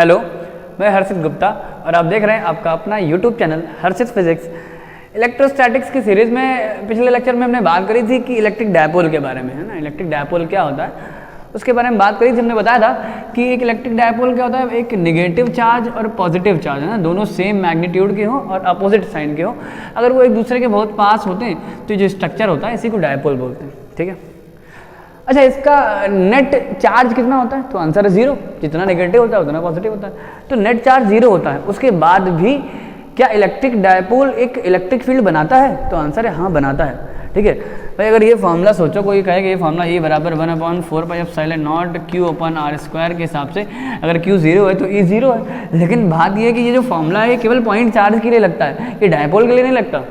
Hello, मैं हर्षित गुप्ता और आप देख रहे हैं आपका अपना यूट्यूब चैनल हर्षित फिजिक्स। इलेक्ट्रोस्टैटिक्स की सीरीज़ में पिछले लेक्चर में हमने बात करी थी कि इलेक्ट्रिक डायपोल के बारे में, है ना। इलेक्ट्रिक डायपोल क्या होता है उसके बारे में बात करी थी। हमने बताया था कि एक इलेक्ट्रिक डायपोल क्या होता है, एक नेगेटिव चार्ज और पॉजिटिव चार्ज, है ना, दोनों सेम मैग्नीट्यूड के हो और अपोजिट साइन के हो। अगर वो एक दूसरे के बहुत पास होते हैं तो जो स्ट्रक्चर होता है इसी को डायपोल बोलते हैं, ठीक है। अच्छा, इसका नेट चार्ज कितना होता है? तो आंसर है 0। जितना नेगेटिव होता है उतना पॉजिटिव होता है, तो नेट चार्ज 0 होता है। उसके बाद भी क्या इलेक्ट्रिक डायपोल एक इलेक्ट्रिक फील्ड बनाता है? तो आंसर है हाँ, बनाता है, ठीक है भाई। अगर ये फॉर्मूला सोचो, कोई कहे कि ये फॉर्मूला E बराबर 1/4πε0 Q/r² के हिसाब से अगर Q 0 है तो E 0 है। लेकिन बात ये है कि ये जो फॉर्मूला है केवल पॉइंट चार्ज के लिए लगता है, ये डायपोल के लिए नहीं लगता,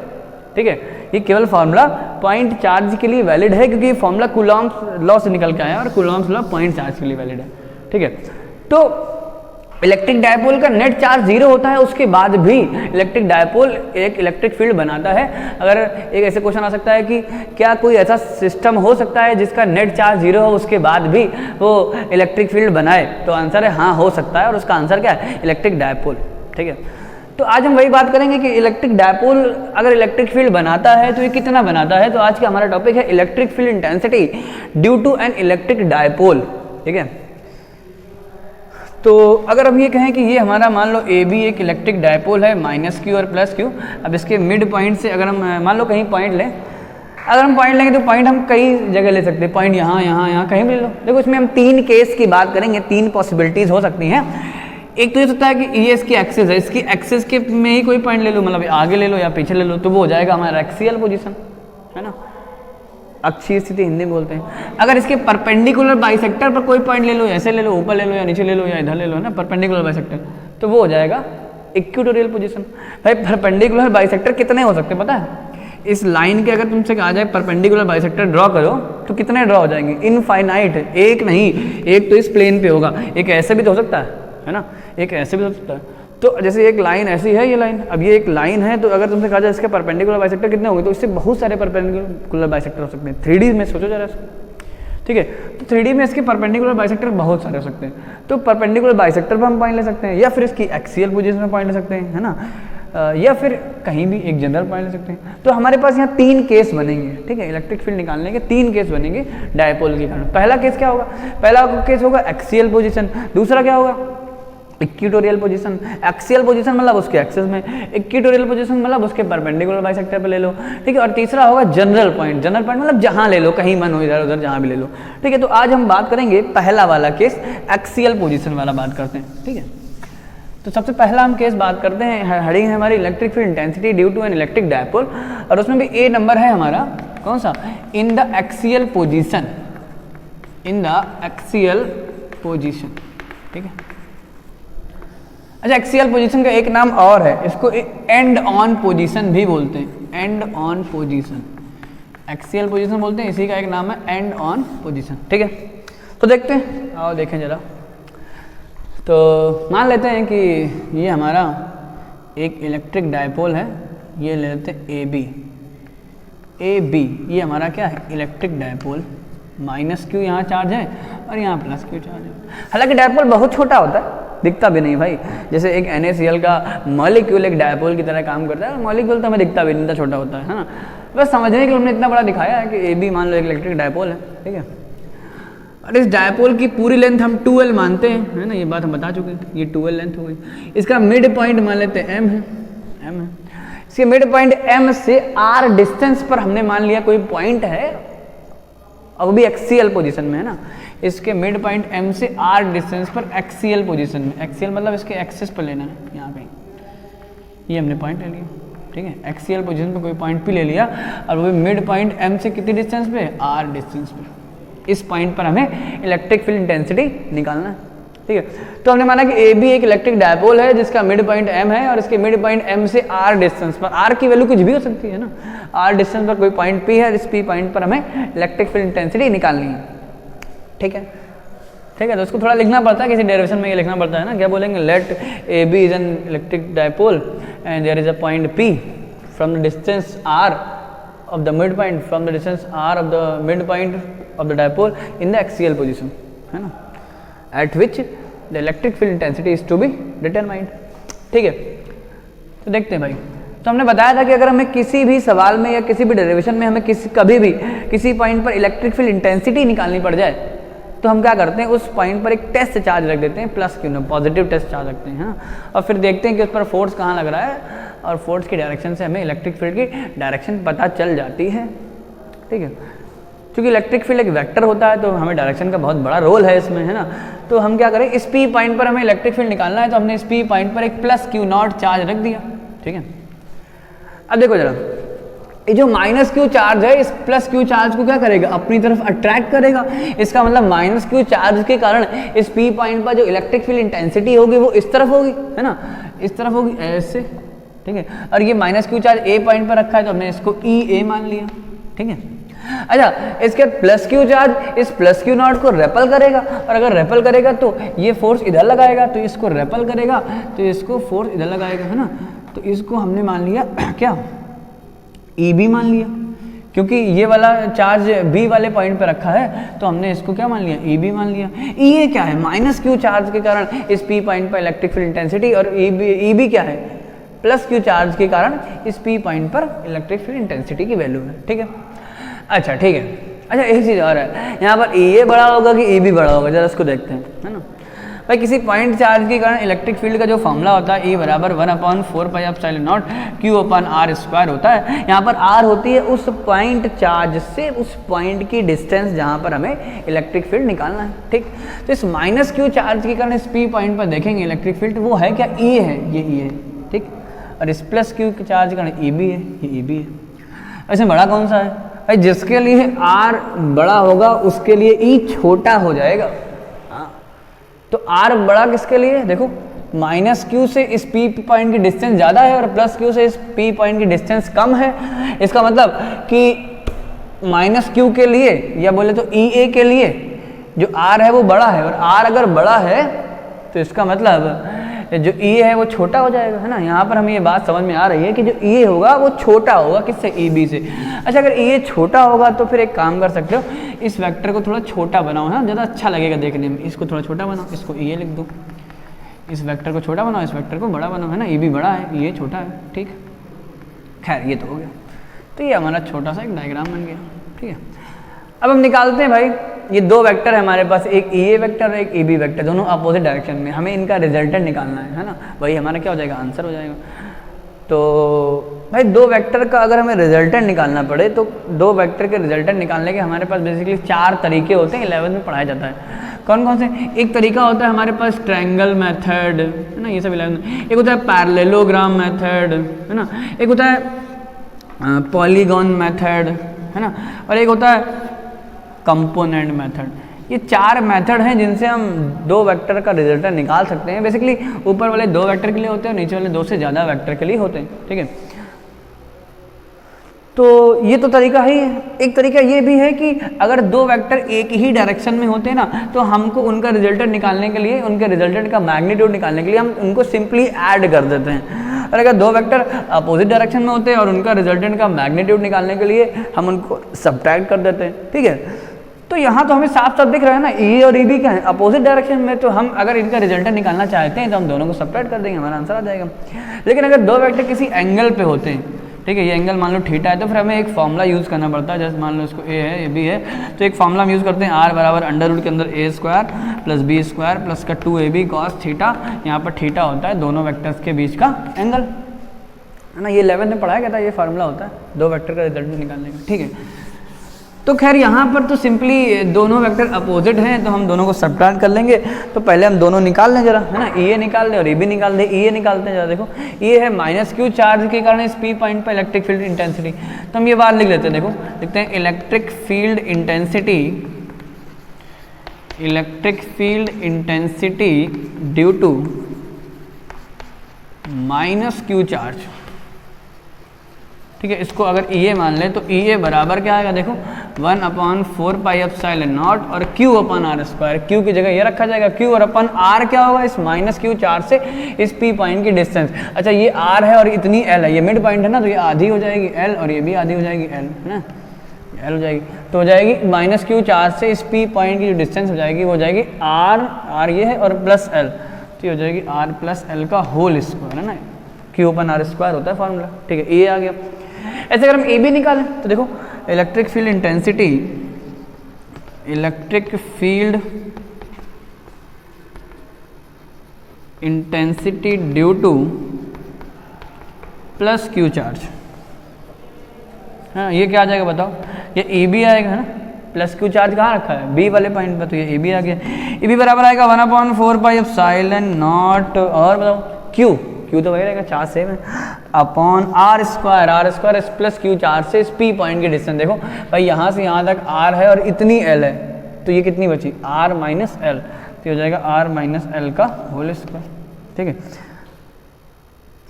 ठीक है। ये केवल फार्मूला पॉइंट चार्ज के लिए वैलिड है, क्योंकि ये फार्मूला कूलॉम्स लॉ से निकल के आया और कूलॉम्स लॉ पॉइंट चार्ज के लिए वैलिड है, ठीक है। तो इलेक्ट्रिक डायपोल का नेट चार्ज 0 होता है, उसके बाद भी इलेक्ट्रिक डायपोल एक इलेक्ट्रिक फील्ड बनाता है। अगर एक ऐसे क्वेश्चन आ सकता है कि क्या कोई ऐसा सिस्टम हो सकता है जिसका नेट चार्ज 0 हो उसके बाद भी वो इलेक्ट्रिक फील्ड बनाए? तो आंसर है हाँ, हो सकता है, और उसका आंसर क्या है? इलेक्ट्रिक डायपोल, ठीक है। तो आज हम वही बात करेंगे कि इलेक्ट्रिक डायपोल अगर इलेक्ट्रिक फील्ड बनाता है तो ये कितना बनाता है। तो आज का हमारा टॉपिक है electric field intensity due to an electric dipole, ठीक है। तो अगर हम ये कहें कि ये हमारा मान लो AB एक इलेक्ट्रिक डायपोल है, -Q और +Q। अब इसके मिड पॉइंट से अगर हम मान लो कहीं पॉइंट लें, अगर हम पॉइंट लेंगे तो पॉइंट हम कई जगह ले सकते हैं। पॉइंट यहाँ यहाँ यहाँ कहीं भी ले लो। देखो, इसमें हम 3 केस की बात करेंगे, 3 पॉसिबिलिटीज़ हो सकती हैं। एक तो ये सकता है कि ये इसकी एक्सिस है, इसकी एक्सिस के में ही कोई पॉइंट ले लो, मतलब आगे ले लो या पीछे ले लो, तो वो हो जाएगा हमारा एक्सियल पोजीशन, है ना, अक्षीय स्थिति हिंदी में बोलते हैं। अगर इसके परपेंडिकुलर बाइसेक्टर पर कोई पॉइंट ले लो, ऐसे ले लो, ऊपर ले लो या नीचे ले लो या इधर ले लो, है ना, परपेंडिकुलर बाइसेक्टर, तो वो हो जाएगा इक्वेटोरियल पोजीशन। भाई परपेंडिकुलर बाइसेक्टर कितने हो सकते हैं पता है? इस लाइन के अगर तुमसे कहा जाए परपेंडिकुलर बाइसेक्टर ड्रॉ करो तो कितने ड्रॉ हो जाएंगे? इनफाइनाइट। एक नहीं, एक तो इस प्लेन पे होगा, एक ऐसे भी तो हो सकता है ना, एक ऐसे भी हो सकता है। तो जैसे एक लाइन ऐसी है, ये लाइन, अब ये एक लाइन है, तो अगर तुमसे कहा जाए इसके परपेंडिकुलर बाइसेक्टर कितने होंगे, तो इससे बहुत सारे परपेंडिकुलर बाइसेक्टर हो सकते हैं। 3D में सोचो जरा इसको, ठीक है। तो 3D में इसके परपेंडिकुलर बाइसेक्टर बहुत सारे हो सकते हैं। तो परपेंडिकुलर बाइसेक्टर पर हम पॉइंट ले सकते हैं, या फिर इसकी एक्सियल पोजीशन में पॉइंट ले सकते हैं, है ना, या फिर कहीं भी एक जनरल पॉइंट ले सकते हैं। तो हमारे पास यहाँ 3 केस बनेंगे, ठीक है। इलेक्ट्रिक फील्ड निकालने के 3 केस बनेंगे डायपोल के कारण। पहला केस क्या होगा? पहला केस होगा एक्सियल पोजीशन। दूसरा क्या होगा? Equatorial position. एक्सियल पोजीशन मतलब उसके एक्सिस में, इक्वेटोरियल पोजीशन मतलब उसके परपेंडिकुलर बाइसेक्टर पे ले लो, ठीक है। और तीसरा होगा जनरल पॉइंट। जनरल पॉइंट मतलब जहां ले लो, कहीं मन हो, इधर उधर जहां भी ले लो, ठीक है। तो आज हम बात करेंगे पहला वाला केस, एक्सियल पोजीशन वाला बात करते हैं, ठीक है। तो सबसे पहला हम केस बात करते हैं, हेडिंग है हमारी electric field intensity due to an electric dipole, और उसमें भी A नंबर है हमारा, कौन सा? In the axial position, in the axial position, ठीक है। अच्छा, एक्सियल पोजीशन का एक नाम और है, इसको एंड ऑन पोजीशन भी बोलते हैं। And on position, axial position बोलते हैं, इसी का एक नाम है एंड ऑन पोजीशन, ठीक है। तो देखते हैं, आओ देखें जरा। तो मान लेते हैं कि ये हमारा एक इलेक्ट्रिक डायपोल है, ये ले लेते हैं AB। ये हमारा क्या है? Electric dipole. -Q यहाँ चार्ज है और यहाँ +Q चार्ज है। हालांकि डायपोल बहुत छोटा होता है, दिखता भी नहीं भाई। जैसे एक NaCl का मॉलिक्यूल एक डायपोल की तरह काम करता है, मॉलिक्यूल तो हमें दिखता भी नहीं, इतना छोटा होता है ना। बस समझने के लिए हमने इतना बड़ा दिखाया है कि AB मान लो एक इलेक्ट्रिक डायपोल है, ठीक है। और इस डायपोल की पूरी लेंथ हम 2L मानते हैं, है ना, ये बात हम बता चुके हैं। ये 2L लेंथ हो गई। इसका मिड पॉइंट मान लेते हैं M है। इसके मिड पॉइंट M से R डिस्टेंस पर हमने मान लिया कोई पॉइंट है, अब भी एक्सियल पोजीशन में, है ना। इसके मिड पॉइंट M से R डिस्टेंस पर एक्सियल पोजीशन में, एक्सियल मतलब इसके एक्सिस पर लेना है, यहाँ कहीं, ये हमने पॉइंट ले लिया, ठीक है। एक्सियल पोजीशन पे कोई पॉइंट भी ले लिया, और वो मिड पॉइंट M से कितनी डिस्टेंस पे? R डिस्टेंस पे। इस पॉइंट पर हमें इलेक्ट्रिक फील्ड इंटेंसिटी निकालना है, ठीक है। तो हमने माना कि AB एक इलेक्ट्रिक डायपोल है जिसका मिड पॉइंट M है, और इसके मिड पॉइंट M से R डिस्टेंस पर, R की वैल्यू कुछ भी हो सकती है ना, R डिस्टेंस पर कोई पॉइंट P है, इस P पॉइंट पर हमें इलेक्ट्रिक फील्ड इंटेंसिटी निकालनी है, ठीक है। तो उसको थोड़ा लिखना पड़ता है, किसी डेरिवेशन में ये लिखना पड़ता है ना। क्या बोलेंगे? Let AB is an electric dipole and there is a point P from the distance R of the midpoint, from the distance R of the midpoint of the dipole in the axial position, है ना, at which the electric field intensity is to be determined. ठीक है, तो देखते हैं भाई। तो हमने बताया था कि अगर हमें किसी भी सवाल में या किसी भी डेरिवेशन में हमें कभी भी किसी पॉइंट पर इलेक्ट्रिक फील्ड इंटेंसिटी निकालनी पड़ जाए तो हम क्या करते हैं, उस पॉइंट पर एक टेस्ट चार्ज रख देते हैं, plus Q, positive test charge रखते हैं, हाँ, और फिर देखते हैं कि उस पर फोर्स कहाँ लग रहा है, और फोर्स की डायरेक्शन से हमें इलेक्ट्रिक फील्ड की डायरेक्शन पता चल जाती है। ठीक है, क्योंकि इलेक्ट्रिक फील्ड एक वेक्टर होता है तो हमें डायरेक्शन का बहुत बड़ा रोल है इसमें, है ना। तो हम क्या करें, इस पी पॉइंट पर हमें इलेक्ट्रिक फील्ड निकालना है तो हमने इस पी पॉइंट पर एक प्लस क्यू नॉट चार्ज रख दिया। ठीक है, अब देखो जरा, ये जो माइनस क्यू चार्ज है, इस प्लस क्यू चार्ज को क्या करेगा, अपनी तरफ अट्रैक्ट करेगा। इसका मतलब माइनस क्यू चार्ज के कारण इस पी पॉइंट पर जो इलेक्ट्रिक फील्ड इंटेंसिटी होगी वो इस तरफ होगी, है ना, इस तरफ होगी ऐसे। ठीक है, और ये माइनस क्यू चार्ज ए पॉइंट पर रखा है तो हमने इसको ई ए मान लिया। ठीक है, अच्छा, इसके प्लस क्यू चार्ज इस प्लस क्यू नॉट को रेपल करेगा, और अगर रेपल करेगा तो ये फोर्स इधर लगाएगा, तो इसको रेपल करेगा तो इसको फोर्स इधर लगाएगा, है ना। तो इसको हमने मान लिया क्या, ई बी मान लिया, क्योंकि ये वाला चार्ज बी वाले पॉइंट पे रखा है तो हमने इसको क्या मान लिया, ई बी मान लिया। ई ए क्या है, माइनस क्यू चार्ज के कारण इस पी पॉइंट पर इलेक्ट्रिक फील्ड इंटेंसिटी, और ई बी क्या है, प्लस क्यू चार्ज के कारण इस पी पॉइंट पर इलेक्ट्रिक फील्ड इंटेंसिटी की वैल्यू है। ठीक है, अच्छा ठीक है, अच्छा एक चीज़ और है, यहाँ पर ई ए बड़ा होगा कि ई बी बड़ा होगा, जरा इसको देखते हैं, है ना भाई। किसी पॉइंट चार्ज के कारण इलेक्ट्रिक फील्ड का जो फॉर्मूला होता है, E बराबर 1/4πε0 Q/r² होता है। यहाँ पर R होती है उस पॉइंट चार्ज से उस पॉइंट की डिस्टेंस जहाँ पर हमें इलेक्ट्रिक फील्ड निकालना है। ठीक, तो इस माइनस क्यू चार्ज के कारण इस P पॉइंट पर देखेंगे इलेक्ट्रिक फील्ड वो है क्या, E है, ये E है। ठीक, और इस प्लस क्यू के चार्ज के कारण EB है, ये EB है। ऐसे बड़ा कौन सा है भाई, जिसके लिए R बड़ा होगा उसके लिए E छोटा हो जाएगा। तो R बड़ा किसके लिए, देखो माइनस क्यू से इस P पॉइंट की डिस्टेंस ज़्यादा है और प्लस क्यू से इस P पॉइंट की डिस्टेंस कम है। इसका मतलब कि माइनस क्यू के लिए या बोले तो ई ए के लिए जो R है वो बड़ा है, और R अगर बड़ा है तो इसका मतलब जो ई ए है वो छोटा हो जाएगा, है ना। यहाँ पर हमें ये बात समझ में आ रही है कि जो ई ए होगा वो छोटा होगा किससे, ई बी से। अच्छा, अगर ई ए छोटा होगा तो फिर एक काम कर सकते हो, इस वेक्टर को थोड़ा छोटा बनाओ, है ना, ज़्यादा अच्छा लगेगा देखने में। इसको थोड़ा छोटा बनाओ, इसको ई ए लिख दो, इस वेक्टर को छोटा बनाओ, इस वेक्टर को बड़ा बनाओ, है ना। ई बी बड़ा है, ई ए छोटा है। ठीक, खैर ये तो हो गया। तो ये हमारा छोटा सा एक डायग्राम बन गया। ठीक है, अब हम निकालते हैं भाई, ये दो वेक्टर है हमारे पास, एक ई ए वेक्टर और एक ई बी वेक्टर, दोनों अपोजिट डायरेक्शन में। हमें इनका रिजल्टेंट निकालना है ना, वही हमारा क्या हो जाएगा, आंसर हो जाएगा। तो भाई दो वेक्टर का अगर हमें रिजल्टेंट निकालना पड़े तो दो वेक्टर के रिजल्टेंट निकालने के हमारे पास बेसिकली 4 तरीके होते हैं, 11th में पढ़ाया जाता है। कौन कौन से, एक तरीका होता है हमारे पास ट्रायंगल मेथड, है ना, ये सब 11th। एक होता है पैरेललोग्राम मेथड, है ना, एक होता है पॉलीगॉन मेथड, है ना, और एक होता है कंपोनेंट मेथड। ये 4 मेथड हैं जिनसे हम दो वेक्टर का रिजल्टेंट निकाल सकते हैं। बेसिकली ऊपर वाले 2 वेक्टर के लिए होते हैं और नीचे वाले 2 से ज़्यादा वेक्टर के लिए होते हैं। ठीक है, तो ये तो तरीका ही है। एक तरीका ये भी है कि अगर 2 वेक्टर एक ही डायरेक्शन में होते हैं ना, तो हमको उनका रिजल्टेंट निकालने के लिए, उनके रिजल्टेंट का मैग्नीट्यूड निकालने के लिए हम उनको सिंपली ऐड कर देते हैं। और अगर 2 वेक्टर अपोजिट डायरेक्शन में होते हैं और उनका रिजल्टेंट का मैग्नीट्यूड निकालने के लिए हम उनको सब्ट्रैक्ट कर देते हैं। ठीक है, तो यहाँ तो हमें साफ साफ दिख रहा है ना, ई और ई बी क्या है, अपोजिट डायरेक्शन में। तो हम अगर इनका रिजल्टेंट निकालना चाहते हैं तो हम दोनों को सब्ट्रैक्ट कर देंगे, हमारा आंसर आ जाएगा। लेकिन अगर 2 वेक्टर किसी एंगल पे होते हैं, ठीक है, ये एंगल मान लो थीटा है, तो फिर हमें एक फॉर्मूला यूज़ करना पड़ता है। जैसे मान लो इसको ए है, ये बी है, तो एक फॉर्मूला हम यूज़ करते हैं, आर बराबर अंडर रूट के अंदर A square plus B square plus का 2ab कॉस थीटा। यहाँ पर थीटा होता है दोनों वेक्टर्स के बीच का एंगल, है ना। ये 11th में पढ़ाया गया था, ये फार्मूला होता है 2 वेक्टर का रिजल्ट निकालने का। ठीक है, तो खैर यहाँ पर तो सिंपली दोनों वेक्टर अपोजिट हैं तो हम दोनों को सब्ट्रैक्ट कर लेंगे। तो पहले हम दोनों निकाल लें जरा, है ना, ई ए निकाल लें और ई बी निकाल दें। ई ए निकालते हैं जरा, देखो ये है माइनस क्यू चार्ज के कारण इस पी पॉइंट पर इलेक्ट्रिक फील्ड इंटेंसिटी। तो हम ये बात लिख लेते हैं, देखो लिखते हैं electric field intensity due to minus Q charge. ठीक है, इसको अगर ई ए मान ले तो ई ए बराबर क्या आएगा, देखो 1/4πε0 और Q/r²। क्यू की जगह ये रखा जाएगा, Q और अपन R क्या होगा, इस माइनस क्यू चार्ज से इस P पॉइंट की डिस्टेंस। अच्छा, ये R है और इतनी L है, ये मिड पॉइंट है ना, तो ये आधी हो जाएगी L और ये भी आधी हो जाएगी L, है ना, एल हो जाएगी, तो हो जाएगी माइनस क्यू चार्ज से इस पी पॉइंट की जो डिस्टेंस हो जाएगी वो हो जाएगी आर ये है और प्लस एल, तो ये हो जाएगी आर प्लस एल का होल स्क्वायर, है ना, क्यू अपन आर स्क्वायर होता है फॉर्मूला, ठीक है, ए आ गया। ऐसे अगर हम ए बी निकालें तो देखो electric field intensity due two plus Q charge, हाँ ये क्या आ जाएगा बताओ, ये ए बी आएगा, है ना, प्लस क्यू चार्ज कहाँ रखा है बी वाले पॉइंट पर, तो ये ए बी आ गया। ए बी बराबर आएगा 1/4 एप्सिलॉन नॉट, और बताओ क्यू तो वही रहेगा, चार्ज सेम है, upon R square plus Q charge से इस पी पॉइंट की डिस्टेंस, देखो भाई यहाँ से यहाँ तक आर है और इतनी एल है, तो ये कितनी बची आर माइनस एल, तो हो जाएगा आर माइनस एल का होल स्क्वायर, ठीक है,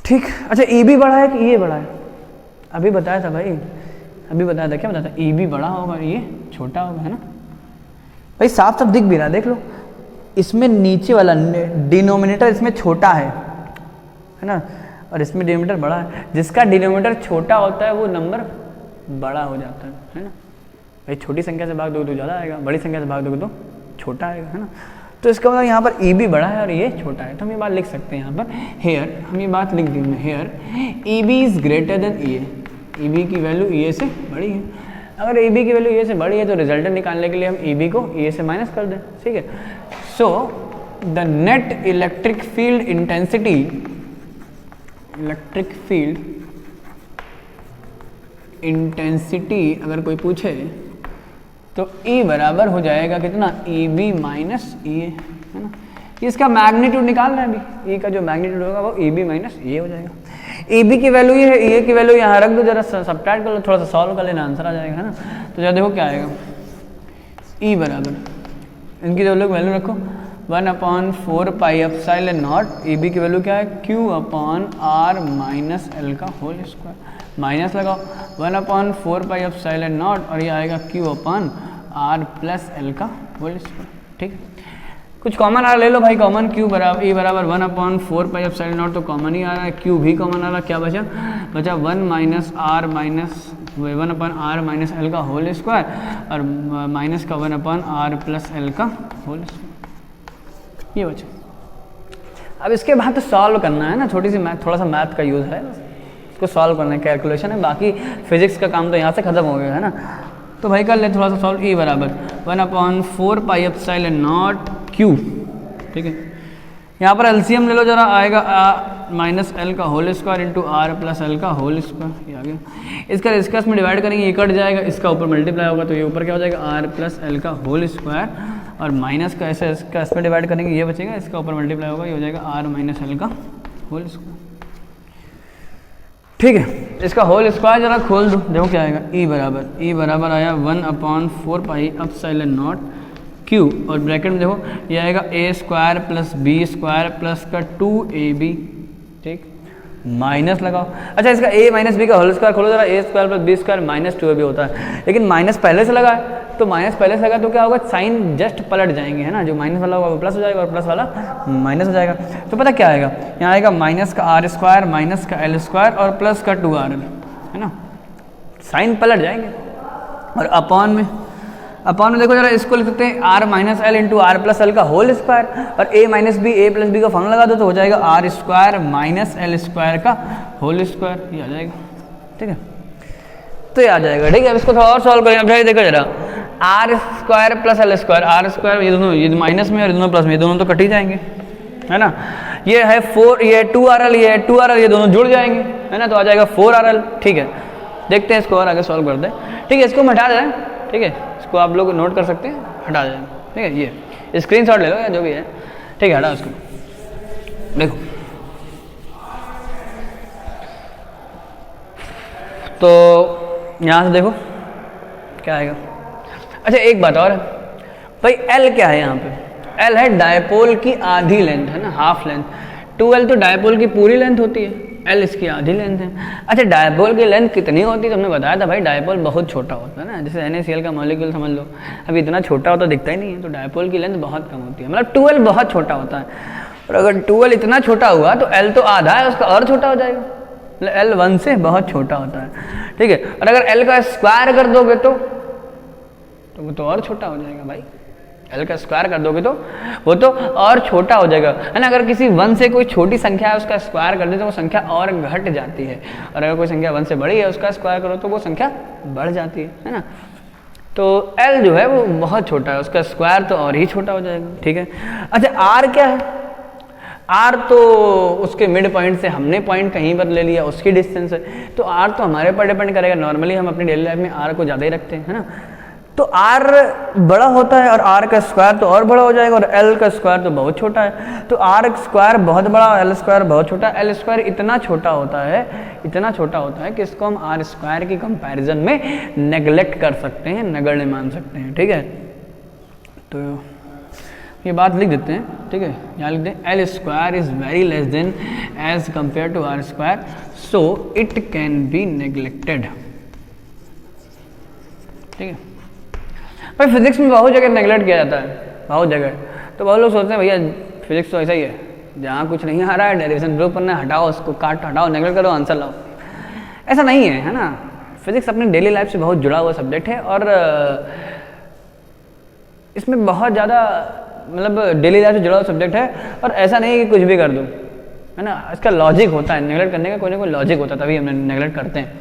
ठीक। अच्छा ई बी बड़ा है कि ये बड़ा है, अभी बताया था भाई, अभी बताया था, क्या बताया था, ई बी बड़ा होगा ये छोटा होगा, है ना भाई, साफ साफ दिख भी रहा है, देख लो इसमें नीचे वाला डिनोमिनेटर इसमें छोटा है ना, और इसमें डिनोमिनेटर बड़ा है, जिसका डिनोमिनेटर छोटा होता है वो नंबर बड़ा हो जाता है ना भाई, छोटी संख्या से भाग दोगे तो ज़्यादा आएगा, बड़ी संख्या से भाग दोगे तो छोटा आएगा, है ना, तो इसका मतलब यहाँ पर ई बी बड़ा है और ये छोटा है, तो हम ये बात लिख सकते हैं यहाँ पर, हेयर हम ये बात लिख दी हमने, here E B is greater than E A, E B की वैल्यू ई ए से बड़ी है, अगर ई बी की वैल्यू ई ए से बड़ी है तो रिजल्टेंट निकालने के लिए हम ई बी को ई ए से माइनस कर दें, ठीक है। So the net electric field intensity अगर कोई पूछे तो E बराबर हो जाएगा कितना, ई बी माइनस ई ए, है ना, इसका मैग्नीट्यूड निकालना है अभी, E का जो मैग्नीट्यूड होगा वो ई बी माइनस ए हो जाएगा, ई बी की वैल्यू ये है, ई ए की वैल्यू यहाँ रख दो, जरा सब्ट्रैक्ट कर लो, थोड़ा सा सॉल्व कर लेना, आंसर आ जाएगा, है ना, तो जरा देखो क्या आएगा, E बराबर इनकी जो लोग वैल्यू रखो 1/4 एप्सिलॉन नॉट, ई बी की वैल्यू क्या है, Q upon R minus L का होल स्क्वायर, माइनस लगाओ 1/4 एप्सिलॉन नॉट और ये आएगा Q upon R plus L का होल स्क्वायर, ठीक है, कुछ कॉमन आ रहा ले लो भाई, कॉमन Q बराबर E बराबर 1/4 एप्सिलॉन नॉट, तो कॉमन ही आ रहा है, Q भी कॉमन आ रहा है, क्या बचा 1 minus R minus 1/r minus L का होल स्क्वायर और माइनस का 1/r प्लस एल का होल स्क्वायर, ये बचा। अब इसके बाद तो सॉल्व करना है ना, छोटी सी मैथ, थोड़ा सा मैथ का यूज़ है, इसको सॉल्व करना है, कैलकुलेशन है, बाकी फिजिक्स का काम तो यहाँ से खत्म हो गया, है ना, तो भाई कर ले थोड़ा सा सॉल्व। E बराबर 1/4 एप्सिलॉन नॉट Q, ठीक है, यहाँ पर एलसीएम ले लो जरा, आएगा माइनस एल का whole square into R plus L का होल स्क्वायर, ये आ गया, इसका इसका में डिवाइड करेंगे, ये कट जाएगा, इसका ऊपर मल्टीप्लाई होगा, तो ये ऊपर क्या हो जाएगा आर प्लस एल का होल स्क्वायर, और माइनस का ऐसे इसका इसमें डिवाइड करेंगे, ये बचेगा, इसका ऊपर मल्टीप्लाई होगा, ये हो जाएगा आर माइनस एल का होल स्क्वायर, ठीक है। इसका होल स्क्वायर जरा खोल दो, देखो क्या आएगा, E बराबर आया 1/4 एप्सिलॉन नॉट Q, और ब्रैकेट में देखो ये आएगा a square plus B square plus का 2ab, ठीक, माइनस लगाओ, अच्छा इसका a माइनस बी का होल स्क्वायर खोलो जरा, a square plus B square minus 2ab होता है, लेकिन माइनस पहले से लगा है, तो माइनस पहले से लगा तो क्या होगा, साइन जस्ट पलट जाएंगे, है ना, जो माइनस वाला होगा वो प्लस हो जाएगा और प्लस वाला माइनस हो जाएगा, तो पता क्या आएगा, यहाँ आएगा माइनस का आर स्क्वायर माइनस का एल स्क्वायर और प्लस का 2rl, है ना, साइन पलट जाएंगे, और अपॉन में देखो जरा, इसको लिख सकते हैं R minus L into R plus L का होल स्क्वायर, और A minus B A plus B का फॉर्मूला लगा दो, तो हो जाएगा R square minus L square का होल स्क्वायर, ये आ जाएगा, ठीक है, तो ये आ जाएगा, ठीक है। अब इसको थोड़ा और सॉल्व करेंगे, अब देखो जरा, R square plus L square, R square ये दोनों, ये माइनस में और ये दोनों प्लस में, ये दोनों तो कट ही जाएंगे, है ना, ये है 4, ये 2rl, ये 2rl, ये दोनों जुड़ जाएंगे, है ना, तो आ जाएगा 4rl, ठीक है। देखते हैं इसको और आगे सॉल्व करते हैं, ठीक है, इसको हम हटा दें, ठीक है, इसको आप लोग नोट कर सकते हैं, हटा दें, ठीक है, ये स्क्रीनशॉट ले लो या जो भी है, ठीक है, हटा उसको, देखो तो यहाँ से देखो क्या आएगा। अच्छा एक बात और है भाई, L क्या है यहाँ पे, L है डायपोल की आधी लेंथ, है ना, हाफ लेंथ, 2L तो डायपोल की पूरी लेंथ होती है, L इसकी आधी लेंथ है। अच्छा डायपोल की लेंथ कितनी होती है, तुमने बताया था भाई, डायपोल बहुत छोटा होता है ना, जैसे NaCl का मॉलिक्यूल समझ लो, अभी इतना छोटा होता दिखता ही नहीं है, तो डायपोल की लेंथ बहुत कम होती है, मतलब 2L बहुत छोटा होता है, और अगर 2L इतना छोटा हुआ तो L तो आधा है उसका, और छोटा हो जाएगा, L 1 से बहुत छोटा होता है, ठीक है। और अगर L का स्क्वायर कर दोगे तो तो वो तो और छोटा हो जाएगा भाई, एल का स्क्वायर कर दोगे तो वो तो और छोटा हो जाएगा, है ना। अगर किसी 1 से कोई छोटी संख्या है उसका स्क्वायर कर दे तो वो संख्या और घट जाती है, और अगर कोई संख्या 1 से बड़ी है उसका स्क्वायर करो तो वो संख्या बढ़ जाती है ना। तो एल जो है वो बहुत छोटा है, उसका स्क्वायर तो और ही छोटा हो जाएगा, ठीक है। अच्छा आर क्या है, आर तो उसके मिड पॉइंट से हमने पॉइंट कहीं पर ले लिया, उसकी डिस्टेंस है, तो आर तो हमारे पर डिपेंड करेगा। नॉर्मली हम अपनी डेली लाइफ में आर को ज़्यादा ही रखते हैं, है ना। तो आर बड़ा होता है और आर का स्क्वायर तो और बड़ा हो जाएगा, और एल का स्क्वायर तो बहुत छोटा है। तो आर स्क्वायर बहुत बड़ा, एल स्क्वायर बहुत छोटा। एल स्क्वायर इतना छोटा होता है कि इसको हम आर स्क्वायर की कंपैरिजन में नेग्लेक्ट कर सकते हैं, नगण्य मान सकते हैं, ठीक है। तो ये बात लिख देते हैं, ठीक है, यहाँ लिख दें L square is very less than as compared to R square, so it can be neglected, ठीक है। भाई फिजिक्स में बहुत जगह नेगलेक्ट किया जाता है, बहुत जगह। तो बहुत लोग सोचते हैं भैया फिजिक्स तो ऐसा ही है, जहाँ कुछ नहीं आ रहा है डेरिवेशन प्रूव करना है, हटाओ उसको, काट हटाओ, नेगलेक्ट करो, आंसर लाओ। ऐसा नहीं है ना। फिजिक्स अपनी डेली लाइफ से बहुत जुड़ा हुआ सब्जेक्ट है, और इसमें बहुत ज़्यादा मतलब डेली लाइफ से जुड़ा हुआ सब्जेक्ट है, और ऐसा नहीं है कि कुछ भी कर दो, है ना। इसका लॉजिक होता है, नेगलेक्ट करने का कोई ना कोई लॉजिक होता है, तभी हम नेगलेक्ट करते हैं,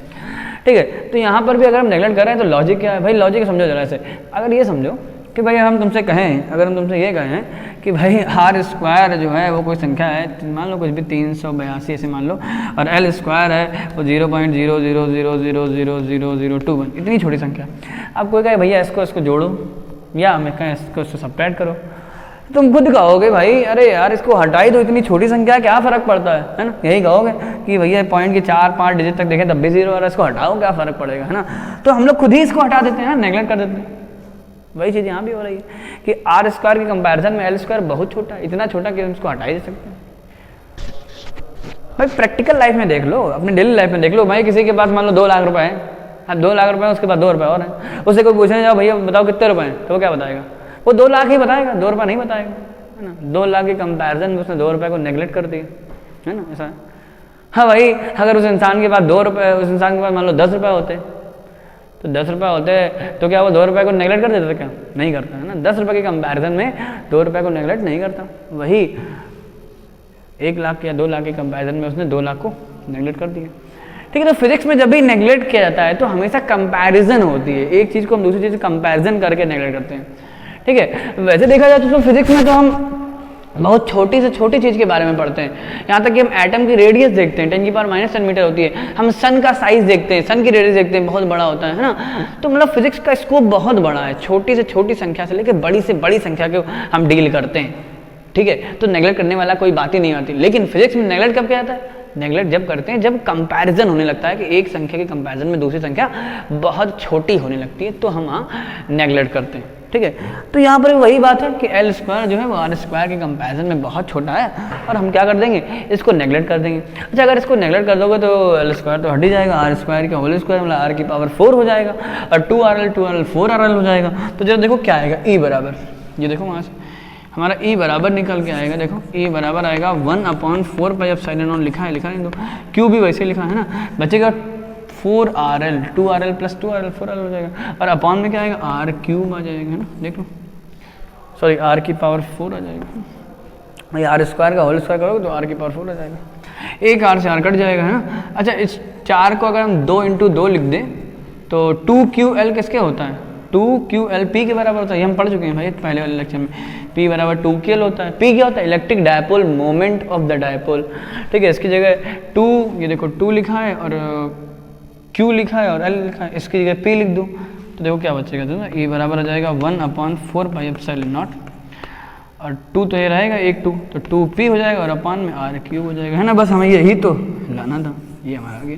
ठीक है। तो यहाँ पर भी अगर हम नेगलेक्ट कर रहे हैं तो लॉजिक क्या है भाई, लॉजिक समझो जरा से। अगर ये समझो कि भाई हम तुमसे कहें, अगर हम तुमसे ये कहें कि भाई आर स्क्वायर जो है वो कोई संख्या है, मान लो कुछ भी 382 ऐसे मान लो, और एल स्क्वायर है वो 0.000000001, इतनी छोटी संख्या। अब कोई कहे भैया इसको जोड़ो, या मैं कहें इसको सब्ट्रैक्ट करो, तुम खुद कहोगे भाई अरे यार इसको हटाई दो, इतनी छोटी संख्या क्या फ़र्क पड़ता है ना। यही कहोगे कि भैया पॉइंट के 4-5 डिजिट तक देखें तब भी 0 आ रहा है, इसको हटाओ क्या फ़र्क पड़ेगा, है ना। तो हम लोग खुद ही इसको हटा देते हैं, नेगलेक्ट कर देते हैं। वही चीज़ यहाँ भी हो रही है कि आर स्क्वायर के कंपैरिजन में एल स्क्वायर बहुत छोटा है, इतना छोटा कि हम इसको हटा ही दे सकते हैं। भाई प्रैक्टिकल लाइफ में देख लो, अपनी डेली लाइफ में देख लो। भाई किसी के पास मान लो 2 लाख रुपए हैं, अब 2 लाख रुपए उसके पास 2 रुपये और हैं, उससे कोई पूछने जाओ भैया बताओ कितने रुपए हैं, तो वो क्या बताएगा, वो 2 लाख ही बताएगा, 2 रुपये नहीं बताएगा, है ना। 2 लाख के कंपैरिजन में उसने 2 रुपये को नेगलेक्ट कर दिया, है ना, ऐसा है। हाँ भाई अगर उस इंसान के पास 2 रुपये, उस इंसान के पास मान लो 10 रुपये होते, तो 10 रुपये होते तो क्या वो 2 रुपये को नेगलेक्ट कर देता, क्या नहीं करता, है ना। 10 रुपये के कंपैरिजन में 2 रुपये को नेगलेक्ट नहीं करता। वही 1 लाख या 2 लाख के कंपैरिजन में उसने 2 लाख को नेगलेक्ट कर दिया, ठीक है। तो फिजिक्स में जब भी नेगलेक्ट किया जाता है तो हमेशा कंपैरिजन होती है, एक चीज़ को हम दूसरी चीज़ से कंपैरिजन करके नेगलेक्ट करते हैं, ठीक है। वैसे देखा जाए तो फिजिक्स में तो हम बहुत छोटी से छोटी चीज़ के बारे में पढ़ते हैं, यहाँ तक कि हम एटम की रेडियस देखते हैं, 10⁻⁻10 मीटर होती है। हम सन का साइज देखते हैं, सन की रेडियस देखते हैं, बहुत बड़ा होता है ना। तो मतलब फिजिक्स का स्कोप बहुत बड़ा है, छोटी से छोटी संख्या से लेकर बड़ी से बड़ी संख्या को हम डील करते हैं, ठीक है। तो नेगलेक्ट करने वाला कोई बात ही नहीं आती। लेकिन फिजिक्स में नेगलेक्ट कब किया जाता है, नेगलेक्ट जब करते हैं जब कंपैरिजन होने लगता है कि एक संख्या के कंपैरिजन में दूसरी संख्या बहुत छोटी होने लगती है, तो हम वहाँ नेगलेक्ट करते हैं, ठीक है। तो यहाँ पर वही बात है कि एल स्क्वायर जो है वो आर स्क्वायर के कंपैरिजन में बहुत छोटा है, और हम क्या कर देंगे, इसको नेगलेक्ट कर देंगे। अच्छा अगर इसको नेगलेक्ट कर दोगे तो एल स्क्वायर तो हट ही जाएगा, आर स्क्वायर का होल स्क्वायर मतलब आर की पावर 4 हो जाएगा, और 2RL 4RL हो जाएगा। तो जरा देखो क्या आएगा, ई बराबर, ये देखो वहाँ से हमारा ई बराबर निकल के आएगा, देखो ई बराबर आएगा 1/4πε0 लिखा है, लिखा नहीं तो क्यू भी वैसे लिखा है ना, बचेगा 4RL 2RL + 2RL 4RL हो जाएगा, और अपॉन में क्या आएगा R क्यूब आ जाएगा, है ना, देख लो, सॉरी R की पावर 4 आ जाएगा। भाई आर स्क्वायर का होल स्क्वायर करोगे तो R की पावर 4 आ जाएगा, एक R से R कट जाएगा, है ना। अच्छा इस 4 को अगर हम 2 × 2 लिख दें तो 2QL किसके होता है, 2QL P के बराबर होता है, ये हम पढ़ चुके हैं भाई पहले वाले लेक्चर में। P बराबर 2QL होता है। P क्या होता है, electric dipole moment of the dipole, ठीक है। इसकी जगह 2, ये देखो 2 लिखा है और Q लिखा है और L लिखा है, इसकी जगह P लिख दो तो देखो क्या बचेगा, तो E बराबर आ जाएगा 1/4πε0, और 2 तो ये रहेगा 1 2, तो 2P हो जाएगा और अपॉन में R क्यूब हो जाएगा, है ना। बस हमें यही तो लाना था, ये हमारा आ गया,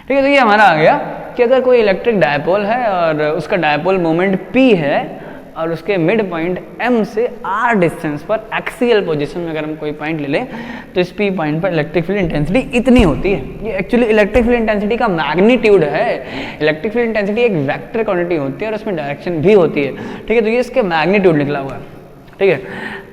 ठीक है। तो ये हमारा आ गया कि अगर कोई इलेक्ट्रिक डायपोल है और उसका डायपोल मोमेंट P है और उसके मिड पॉइंट M से R डिस्टेंस पर एक्सियल पोजीशन में अगर हम कोई पॉइंट ले लें तो इस P पॉइंट पर इलेक्ट्रिक फील्ड इंटेंसिटी इतनी होती है। ये एक्चुअली इलेक्ट्रिक फील्ड इंटेंसिटी का मैग्नीट्यूड है। इलेक्ट्रिक फील्ड इंटेंसिटी एक वेक्टर क्वांटिटी होती है और उसमें डायरेक्शन भी होती है, ठीक है। तो ये इसके मैग्नीट्यूड निकला हुआ है, ठीक है।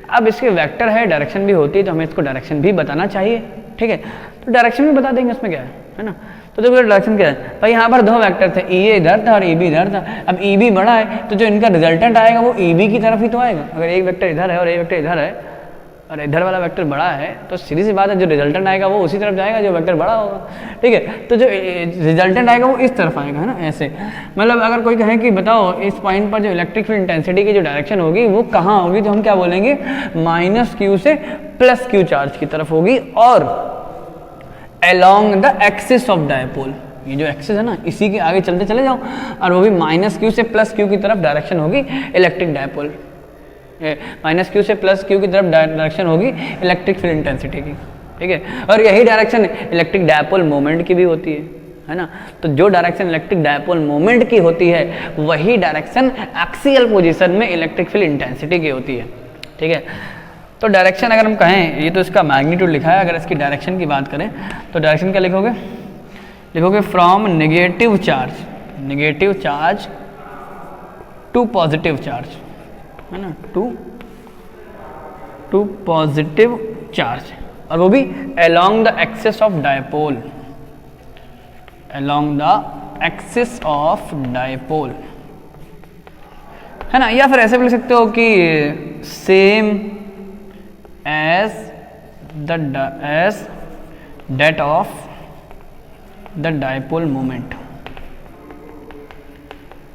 अब इसके वेक्टर है, डायरेक्शन भी होती है, तो हमें इसको डायरेक्शन भी बताना चाहिए, ठीक है। तो डायरेक्शन भी बता देंगे, उसमें क्या है ना। तो देखो डायरेक्शन क्या है भाई, यहाँ पर दो वेक्टर थे, ई इधर था और ई बी इधर था। अब ई बी बड़ा है तो जो इनका रिजल्टेंट आएगा वो ई बी की तरफ ही तो आएगा। अगर एक वेक्टर इधर है और एक वेक्टर इधर है और इधर वाला वेक्टर बड़ा है तो सीधी सी बात है जो रिजल्टेंट आएगा वो उसी तरफ जाएगा जो वेक्टर बड़ा होगा, ठीक है। तो जो रिजल्टेंट आएगा वो इस तरफ आएगा, है ना, ऐसे। मतलब अगर कोई कहे कि बताओ इस पॉइंट पर जो इलेक्ट्रिक फील्ड इंटेंसिटी की जो डायरेक्शन होगी वो कहाँ होगी, तो हम क्या बोलेंगे, माइनस क्यू से प्लस क्यू चार्ज की तरफ होगी और along the axis of dipole. ये जो एक्सिस है ना इसी के आगे चलते चले जाओ और वो भी माइनस क्यू से प्लस क्यू की तरफ डायरेक्शन होगी इलेक्ट्रिक डायपोल। माइनस क्यू से प्लस क्यू की तरफ डायरेक्शन होगी इलेक्ट्रिक फील्ड इंटेंसिटी की, ठीक है। और यही डायरेक्शन इलेक्ट्रिक डायपोल मोमेंट की भी होती है ना। तो जो डायरेक्शन इलेक्ट्रिक डायपोल मोमेंट की होती है वही डायरेक्शन एक्सियल पोजीशन में इलेक्ट्रिक फील्ड इंटेंसिटी की होती है, ठीक है। तो डायरेक्शन अगर हम कहें, ये तो इसका मैग्नीट्यूड लिखा है, अगर इसकी डायरेक्शन की बात करें तो डायरेक्शन क्या लिखोगे, लिखोगे from negative charge to positive charge, है ना, टू पॉजिटिव चार्ज, और वो भी along the axis of dipole, along the axis of dipole, है ना। या फिर ऐसे भी लिख सकते हो कि same as that of the dipole moment,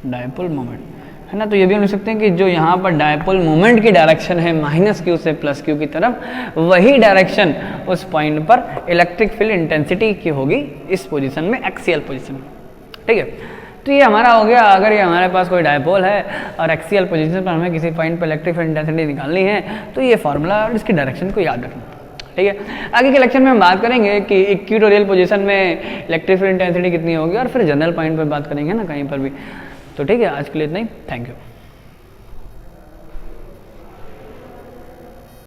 है ना। तो ये भी हम लिख सकते हैं कि जो यहाँ पर डायपोल मोमेंट की डायरेक्शन है माइनस क्यू से प्लस क्यू की तरफ, वही डायरेक्शन उस पॉइंट पर इलेक्ट्रिक फील्ड इंटेंसिटी की होगी इस पोजीशन में, एक्सियल पोजीशन में, ठीक है। तो ये हमारा हो गया, अगर ये हमारे पास कोई डायपोल है और एक्सियल पोजीशन पर हमें किसी पॉइंट पर इलेक्ट्रिक फील्ड इंटेंसिटी निकालनी है तो ये फॉर्मूला और इसकी डायरेक्शन को याद रखना, ठीक है। आगे के लेक्चर में हम बात करेंगे कि इक्वेटोरियल पोजीशन में इलेक्ट्रिक फील्ड इंटेंसिटी कितनी होगी और फिर जनरल पॉइंट पर बात करेंगे ना कहीं पर भी। तो ठीक है, आज के लिए इतना ही, थैंक यू।